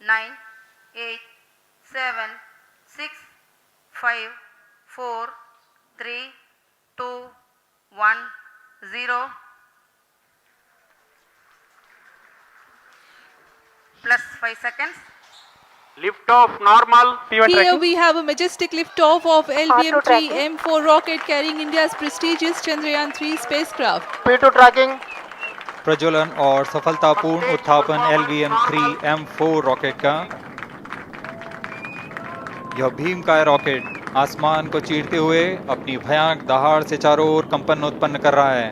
9, 8, 7, 6, 5, 4, 3, 2, 1, 0. Plus 5 seconds. Lift off normal. P1 Here tracking. we have a majestic liftoff of R2 LVM-3 tracking. M4 rocket carrying India's prestigious Chandrayaan-3 spacecraft. P2 tracking. प्रज्वलन और सफलतापूर्ण Stage उत्थापन performance LVM-3 normal. M4 rocket का। यह भीमकाय rocket आसमान को चीरते हुए अपनी भयानक दहाड़ से चारों ओर कंपन उत्पन्न कर रहा है।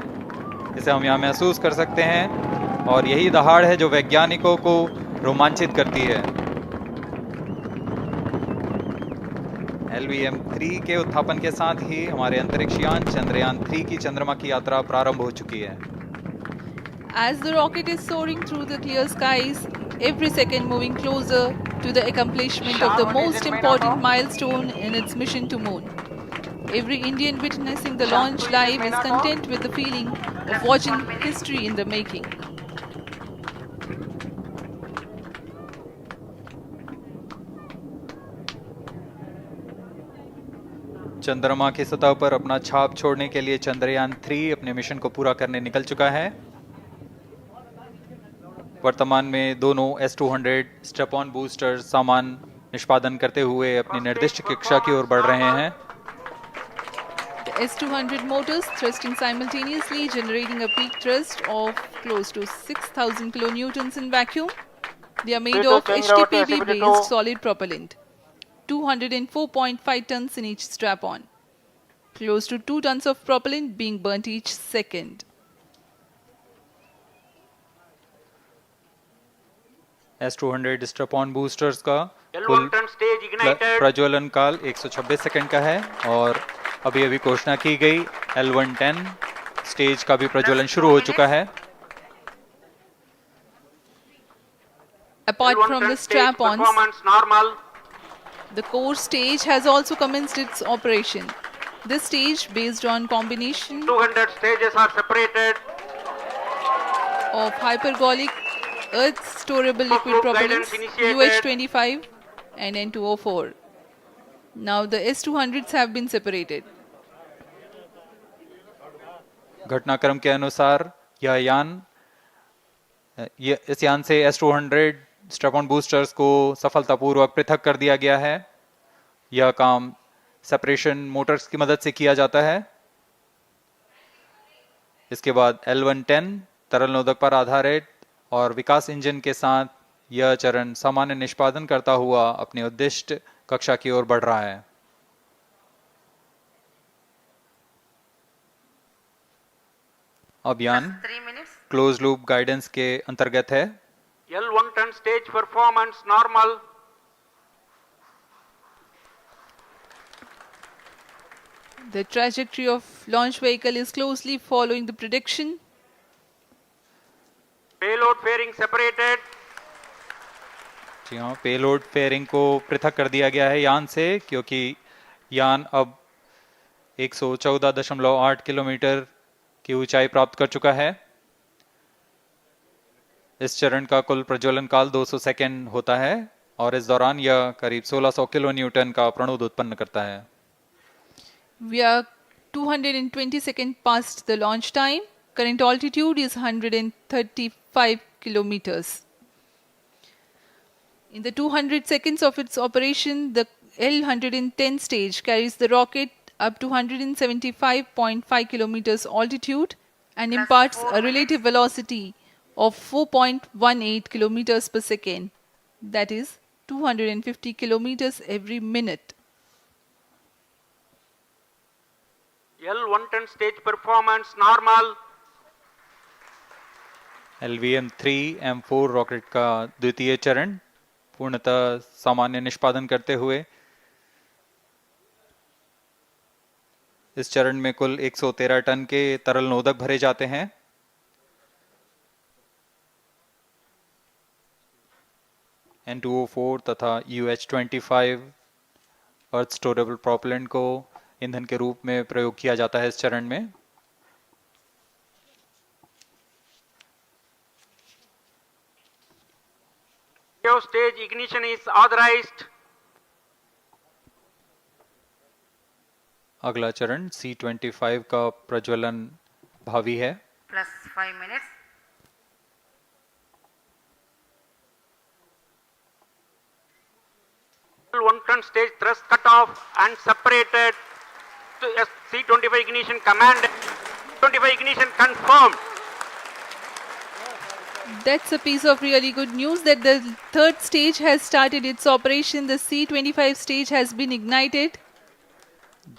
इसे हम यहाँ महसूस कर सकते हैं और यही दहाड़ है जो वैज्ञानिकों को रोमांचित करती है। LVM-3 के उत्थापन के साथ ही हमारे अंतरिक्ष यान चंद्रयान-3 की चंद्रमा की यात्रा प्रारंभ हो चुकी है। As the rocket is soaring through the clear skies, every second moving closer to the accomplishment of the most important milestone in its mission to moon. Every Indian witnessing the launch live is content with the feeling of watching history in the making. चंद्रमा की सतह पर अपना छाप छोड़ने के लिए चंद्रयान-3 अपने मिशन को पूरा करने निकल चुका है। वर्तमान में दोनों S-200 स्टेप ऑन बूस्टर सामान निष्पादन करते हुए अपनी निर्दिष्ट कक्षा की ओर बढ़ रहे हैं। The S-200 motors thrusting simultaneously, generating a peak thrust of close to 6,000 kilonewtons in vacuum. They are made of HTPB-based solid propellant, 204.5 tons in each strap-on. Close to 2 tons of propellant being burnt each second. S-200 step on boosters का L1 कुल turn stage ignited. प्रज्वलन काल 126 second का है और अभी अभी घोषणा की गई L110 स्टेज का भी प्रज्वलन शुरू हो चुका है। Apart L1 from turn the stage strap-ons, performance normal. the core stage has also commenced its operation. This stage, based on combination 200 stages are separated. of hypergolic earth storable liquid Group propellants guidance initiated. UH-25 and N2O4. Now the S-200s have been separated. घटनाक्रम के अनुसार यह यान इस यान से S-200 step on boosters को सफलतापूर्वक पृथक कर दिया गया है। यह काम सेपरेशन मोटर्स की मदद से किया जाता है। इसके बाद L110 तरल नोदक पर आधारित और विकास इंजन के साथ यह चरण सामान्य निष्पादन करता हुआ अपनी उद्दिष्ट कक्षा की ओर बढ़ रहा है। अब यान 3 minutes. क्लोज लूप गाइडेंस के अंतर्गत है। L1 turn stage performance normal. The trajectory of launch vehicle is closely following the prediction. Payload fairing separated. जी हाँ, पेलोड फेयरिंग को पृथक कर दिया गया है यान से, क्योंकि यान अब 114.8 किलोमीटर की ऊंचाई प्राप्त कर चुका है। इस चरण का कुल प्रज्वलन काल 200 सेकेंड होता है और इस दौरान यह करीब 1600 किलो न्यूटन का प्रणोद उत्पन्न करता है। We are 220 seconds past the launch time. Current altitude is 135 kilometers. In the 200 seconds of its operation, the L110 stage carries the rocket up to 175.5 kilometers altitude and Plus imparts 4 a relative velocity of 4.18 kilometers per second. That is 250 kilometers every minute. L1 turn stage performance normal. LVM-3 M4 rocket का द्वितीय चरण पूर्णतः सामान्य निष्पादन करते हुए इस चरण में कुल 113 टन के तरल नोदक भरे जाते हैं। N2O4 तथा UH-25 अर्थ स्टोरेबल प्रोपेलेंट को ईंधन के रूप में प्रयोग किया जाता है इस चरण में। Cryo stage ignition is authorized. अगला चरण C25 का प्रज्वलन भावी है। plus 5 minutes. L110 stage thrust cut off and separated to C25 ignition command. 25 ignition confirmed. That's a piece of really good news that the third stage has started its operation. The C25 stage has been ignited.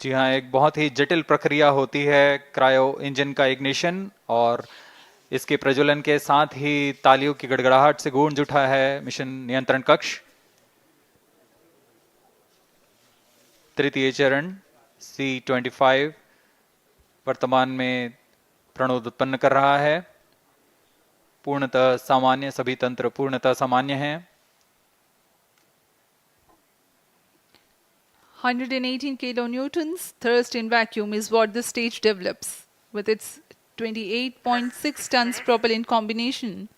जी हाँ, एक बहुत ही जटिल प्रक्रिया होती है cryo engine का ignition, और इसके प्रज्वलन के साथ ही तालियों की गड़गड़ाहट से गूंज उठा है मिशन नियंत्रण कक्ष। तृतीय चरण C25 वर्तमान में प्रणोद उत्पन्न कर रहा है। पूर्णतः सामान्य, सभी तंत्र पूर्णतः सामान्य हैं। 118 kilonewtons thrust in vacuum is what the stage develops with its 28.6 tons propellant combination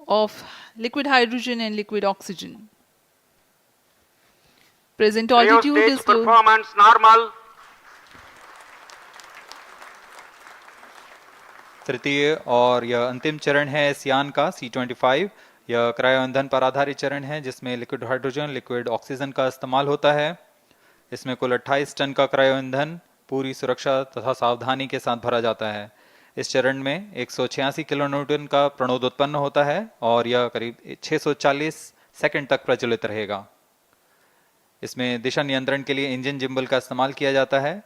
of liquid hydrogen and liquid oxygen. Present Cryo altitude stage is close. performance normal. तृतीय और यह अंतिम चरण है इस यान का C25। यह क्रायो ईंधन पर आधारित चरण है जिसमें लिक्विड हाइड्रोजन, लिक्विड ऑक्सीजन का इस्तेमाल होता है। इसमें कुल 28 टन का क्रायो ईंधन पूरी सुरक्षा तथा सावधानी के साथ भरा जाता है। इस चरण में 186 किलो न्यूटन का प्रणोद उत्पन्न होता है और यह करीब 640 सेकंड तक प्रज्वलित रहेगा। इसमें दिशा नियंत्रण के लिए इंजन जिम्बल का इस्तेमाल किया जाता है।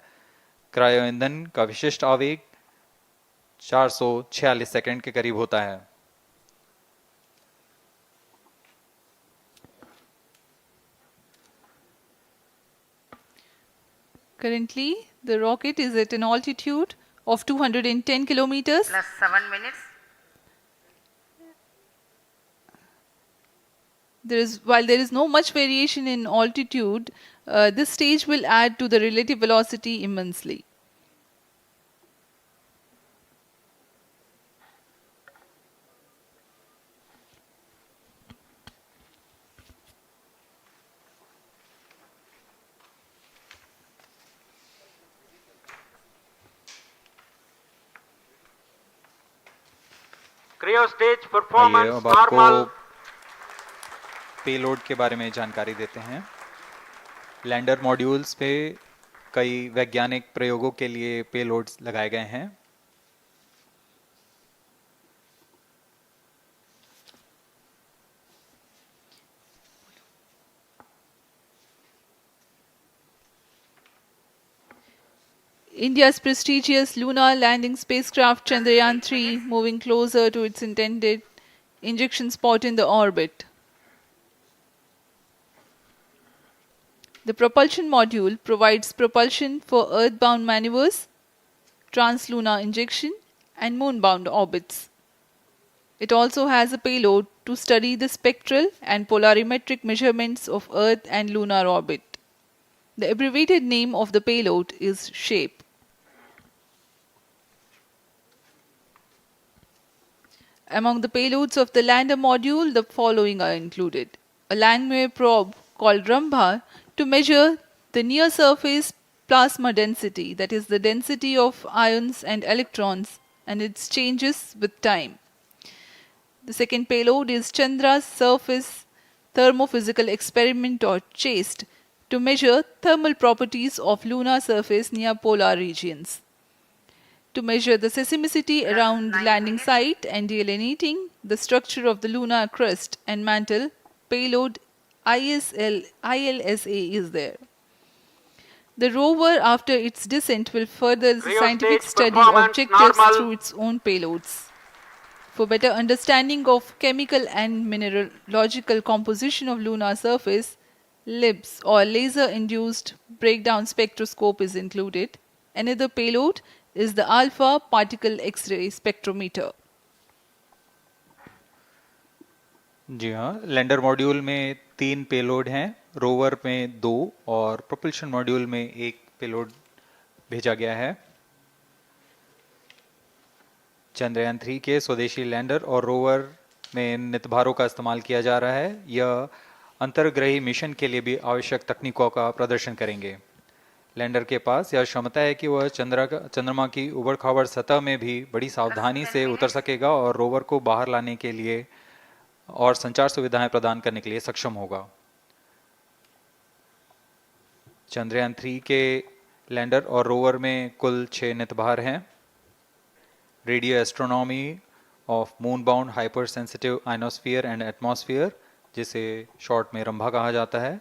क्रायो ईंधन का विशिष्ट आवेग 446 सेकंड के करीब होता है। Currently, the rocket is at an altitude of 210 kilometers. Plus 7 minutes. While there is no much variation in altitude, this stage will add to the relative velocity immensely. Cryo stage आइए performance अब आपको normal. Payload के बारे में जानकारी देते हैं। Lander modules पे कई वैज्ञानिक प्रयोगों के लिए पेलोड्स लगाए गए हैं। India's prestigious lunar landing spacecraft Chandrayaan-3 moving closer to its intended injection spot in the orbit. The propulsion module provides propulsion for earthbound maneuvers, translunar injection, and moonbound orbits. It also has a payload to study the spectral and polarimetric measurements of Earth and lunar orbit. The abbreviated name of the payload is SHAPE. Among the payloads of the lander module, the following are included. A Langmuir probe called Rambha to measure the near-surface plasma density, that is the density of ions and electrons, and its changes with time. The second payload is Chandra's Surface Thermophysical Experiment, or CHASTE, to measure thermal properties of lunar surface near polar regions. To measure the seismicity around the landing site and delineating the structure of the lunar crust and mantle, payload ILSA is there. The rover, after its descent, will further the Cryo scientific stage study performance objectives normal. through its own payloads. For better understanding of chemical and mineralogical composition of lunar surface, LIBS, or laser-induced breakdown spectroscope, is included. Another payload is the alpha particle X-ray spectrometer. जी हाँ, lander module में 3 payload हैं, rover में 2 और propulsion module में 1 payload भेजा गया है। चंद्रयान 3 के स्वदेशी लैंडर और रोवर में नितभारों का इस्तेमाल किया जा रहा है। यह अंतर्ग्रही मिशन के लिए भी आवश्यक तकनीकों का प्रदर्शन करेंगे। लैंडर के पास यह क्षमता है कि वह चंद्रमा की उबड़-खाबड़ सतह में भी बड़ी सावधानी से उतर सकेगा और रोवर को बाहर लाने के लिए और संचार सुविधाएं प्रदान करने के लिए सक्षम होगा। चंद्रयान 3 के लैंडर और रोवर में कुल 6 नितभार हैं। Radio astronomy of moon bound hyper sensitive ionosphere and atmosphere, जिसे शॉर्ट में रंभा कहा जाता है,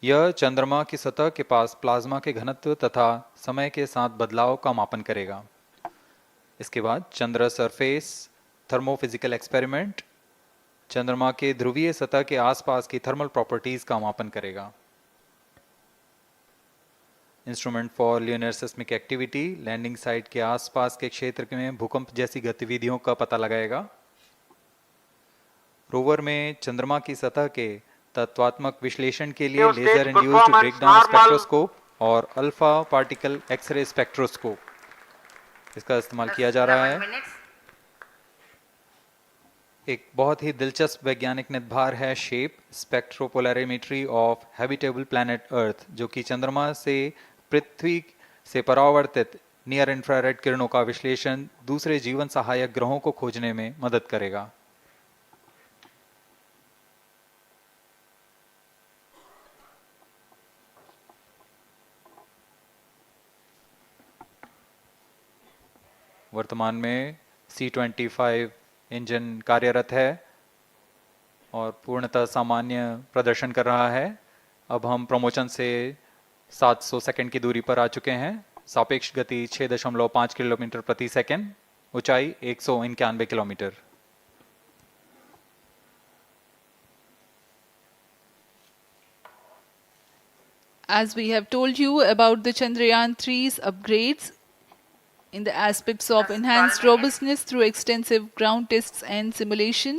यह चंद्रमा की सतह के पास प्लाज्मा के घनत्व तथा समय के साथ बदलाव का मापन करेगा। इसके बाद चंद्र सरफेस थर्मोफिजिकल एक्सपेरिमेंट चंद्रमा के ध्रुवीय सतह के आसपास की थर्मल प्रॉपर्टीज का मापन करेगा। Instrument for lunar seismic activity landing site के आसपास के क्षेत्र में भूकंप जैसी गतिविधियों का पता लगाएगा। रोवर में चंद्रमा की सतह के तत्वात्मक विश्लेषण के लिए लेजर इंड्यूस्ड ब्रेकडाउन स्पेक्ट्रोस्कोप और अल्फा पार्टिकल एक्सरे स्पेक्ट्रोस्कोप इसका इस्तेमाल किया जा रहा है। एक बहुत ही दिलचस्प वैज्ञानिक नितभार है shape स्पेक्ट्रोपोलैरिमेट्री of habitable planet earth, जो कि चंद्रमा से पृथ्वी से परावर्तित नियर इंफ्रारेड किरणों का विश्लेषण दूसरे जीवन सहायक ग्रहों को खोजने में मदद करेगा। वर्तमान में C-25 इंजन कार्यरत है और पूर्णतः सामान्य प्रदर्शन कर रहा है। अब हम प्रमोशन से 700 सेकंड की दूरी पर आ चुके हैं। सापेक्ष गति 6.5 किलोमीटर प्रति सेकंड, ऊंचाई 191 kilometre. As we have told you about the Chandrayaan 3's upgrades in the aspects of enhanced robustness through extensive ground tests and simulation,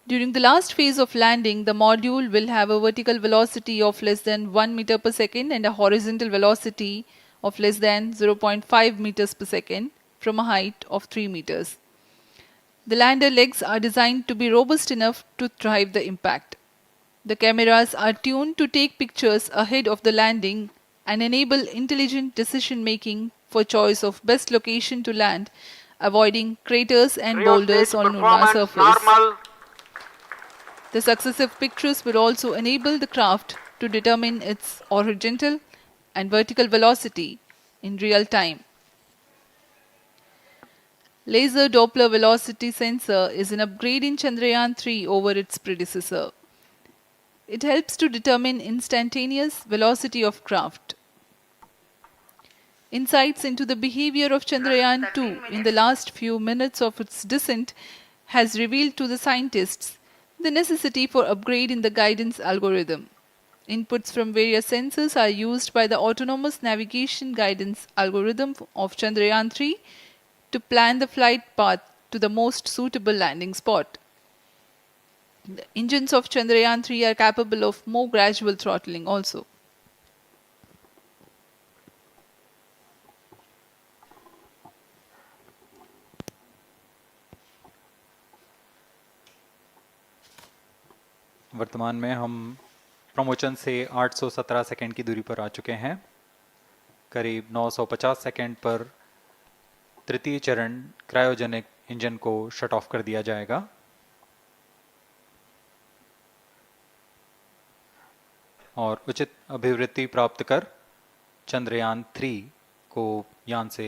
during the last phase of landing, the module will have a vertical velocity of less than 1 meter per second and a horizontal velocity of less than 0.5 meters per second from a height of 3 meters. The lander legs are designed to be robust enough to drive the impact. The cameras are tuned to take pictures ahead of the landing and enable intelligent decision making for choice of best location to land, avoiding craters and boulders on lunar surface. Normal. The successive pictures will also enable the craft to determine its horizontal and vertical velocity in real time. Laser Doppler velocity sensor is an upgrade in Chandrayaan 3 over its predecessor. It helps to determine instantaneous velocity of craft. Insights into the behavior of Chandrayaan 2 in the last few minutes of its descent has revealed to the scientists the necessity for upgrade in the guidance algorithm. Inputs from various sensors are used by the autonomous navigation guidance algorithm of Chandrayaan 3 to plan the flight path to the most suitable landing spot. The engines of Chandrayaan 3 are capable of more gradual throttling also. वर्तमान में हम promotion से 817 second की दूरी पर आ चुके हैं। करीब 950 सेकंड पर तृतीय चरण क्रायोजेनिक इंजन को शट ऑफ कर दिया जाएगा। और उचित अभिवृद्धि प्राप्त कर चंद्रयान 3 को यान से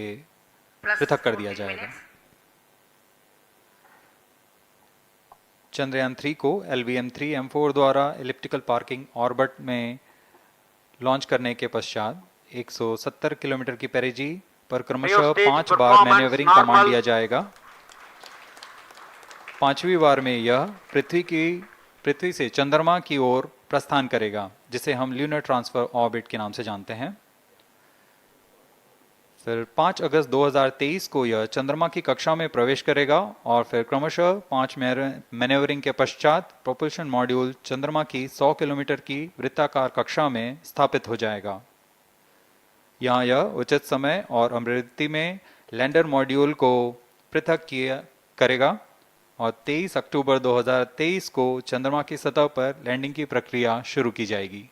पृथक कर दिया जाएगा। चंद्रयान 3 को LVM-3M4 द्वारा एलिप्टिकल पार्किंग ऑर्बिट में लॉन्च करने के पश्चात 170 किलोमीटर की पेरिजी पर क्रमशः 5 बार मैन्यूवरिंग कमांड दिया जाएगा। 5वीं बार में यह पृथ्वी से चंद्रमा की ओर प्रस्थान करेगा, जिसे हम ल्यूनर ट्रांसफर ऑर्बिट के नाम से जानते हैं। फिर 5 अगस्त 2023 को यह चंद्रमा की कक्षा में प्रवेश करेगा और फिर क्रमशः 5 मैन्यूवरिंग के पश्चात प्रोपल्शन मॉड्यूल चंद्रमा की 100 किलोमीटर की वृत्ताकार कक्षा में स्थापित हो जाएगा। यहाँ यह उचित समय और अभिवृद्धि में लैंडर मॉड्यूल को पृथक करेगा और 23 अक्टूबर 2023 को चंद्रमा की सतह पर लैंडिंग की प्रक्रिया शुरू की जाएगी।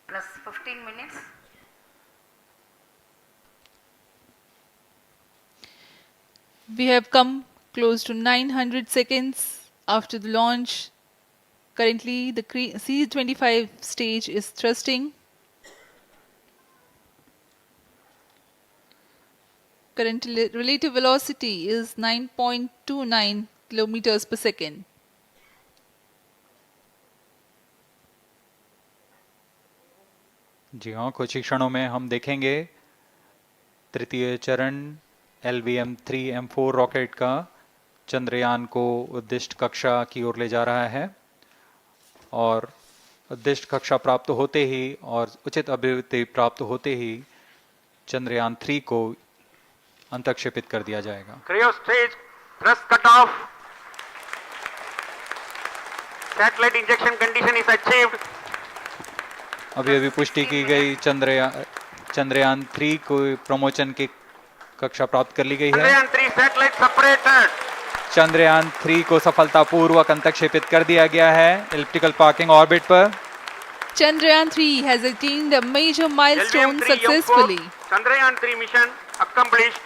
plus 15 minutes. We have come close to 900 seconds after the launch. Currently, the C-25 stage is thrusting. Current relative velocity is 9.29 kilometers per second. जी हाँ, कुछ ही क्षणों में हम देखेंगे तृतीय चरण LVM-3M4 रॉकेट का चंद्रयान को उद्दिष्ट कक्षा की ओर ले जा रहा है और उद्दिष्ट कक्षा प्राप्त होते ही और उचित अभिवृद्धि प्राप्त होते ही चंद्रयान 3 को अंतक्षेपित कर दिया जाएगा। Cryo stage thrust cutoff. Satellite injection condition is achieved. अभी पुष्टि की गई चंद्रयान 3 को प्रमोचन की कक्षा प्राप्त कर ली गई है। Chandrayaan 3 satellite separated. चंद्रयान 3 को सफलतापूर्वक अंतक्षेपित कर दिया गया है एलिप्टिकल पार्किंग ऑर्बिट पर। Chandrayaan 3 has attained a major milestone LVM-3M4 successfully. Chandrayaan 3 mission accomplished.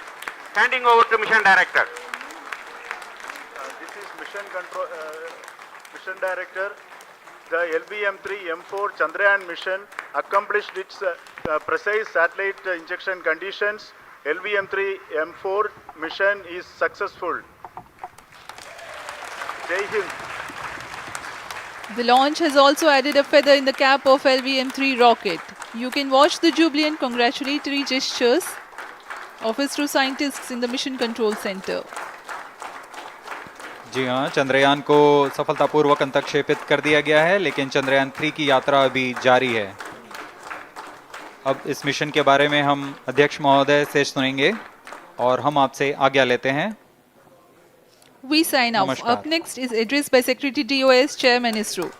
Handing over to mission director. This is mission director. The LVM-3M4 Chandrayaan mission accomplished its precise satellite injection conditions. LVM-3M4 mission is successful. Jai Hind. The launch has also added a feather in the cap of LVM-3 rocket. You can watch the jubilant congratulatory gestures of ISRO scientists in the Mission Control Center. जी हाँ, चंद्रयान को सफलतापूर्वक अंतक्षेपित कर दिया गया है, लेकिन चंद्रयान 3 की यात्रा अभी जारी है। अब इस मिशन के बारे में हम अध्यक्ष महोदय से सुनेंगे और हम आपसे आज्ञा लेते हैं। We sign off. Namaskar. Up next is address by Secretary DOS Chairman ISRO.